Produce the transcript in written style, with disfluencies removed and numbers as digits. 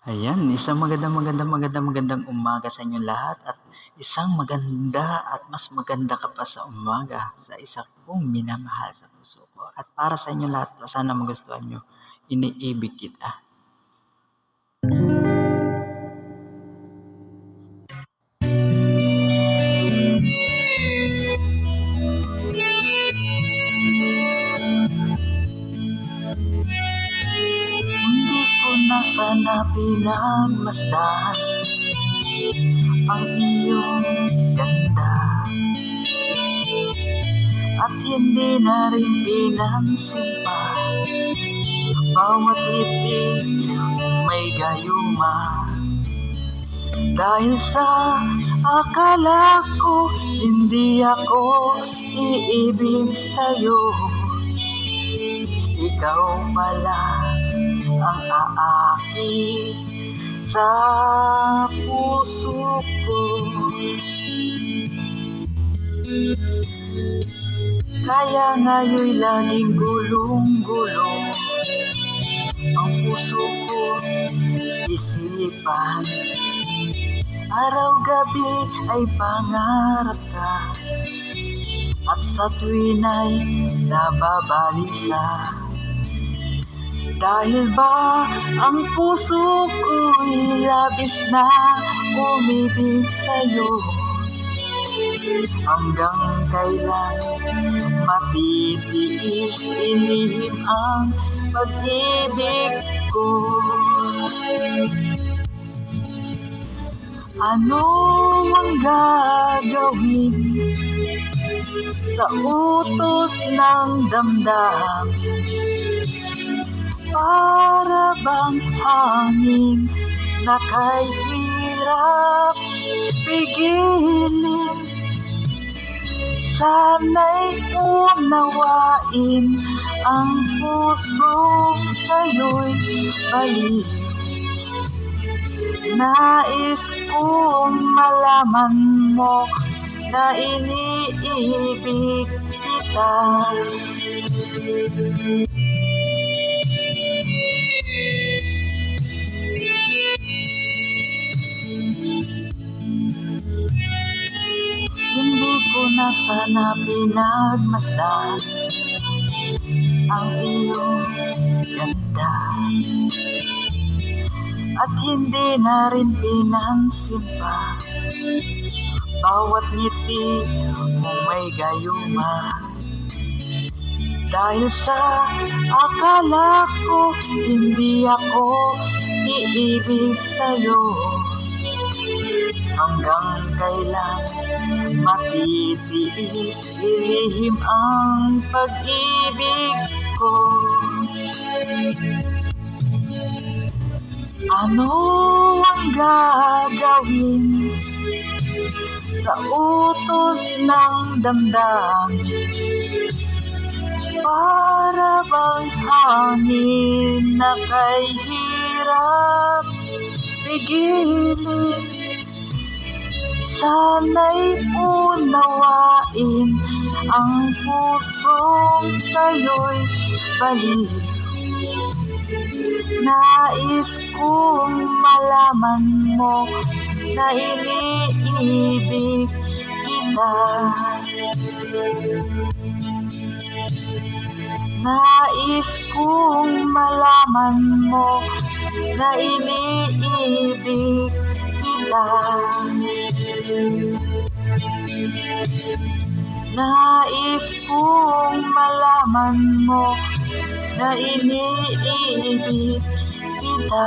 Ayan, isang magandang umaga sa inyong lahat at isang maganda at mas maganda ka pa sa umaga sa isa kong minamahal sa puso ko. At para sa inyo lahat, sana magustuhan nyo, iniibig kita. Hindi ko na sana pinagmasdan ang iyong ganda, at hindi na rin pinansin pa bawat ngiti may gayuma. Dahil sa akala ko hindi ako iibig sa'yo, ikaw pala ang aakit sa puso ko. Kaya ngayon'y laging gulong-gulong ang puso ko, isipan. Araw-gabi ay pangarap ka, at sa tuwin ay nababalisa. Dahil ba ang puso ko'y labis na umibig sa'yo, hanggang kailan matitiis inihim ang pag-ibig ko. Ano ang gagawin sa utos ng damdamin? Para bang hangin na kahirap pigilin? Sana'y unawain ang pusong sa'yo'y balik. Nais kong malaman mo na iniibig kita. Hindi ko na sana pinagmasdan ang iyong ganda, at hindi na rin pinansin pa bawat ngiti mong may gayuma. Dahil sa akala ko hindi ako iibig sa'yo, hanggang kailan matitiis ilihim ang pag-ibig ko. Ano ang gagawin sa utos ng damdamin? Para bang hangin na kahirap pigilin? Sana'y unawain ang pusong sa'yo'y balik. Nais kong malaman mo na iniibig kita. Nais kong malaman mo na iniibig kita. Nais kong malaman mo na iniibig kita.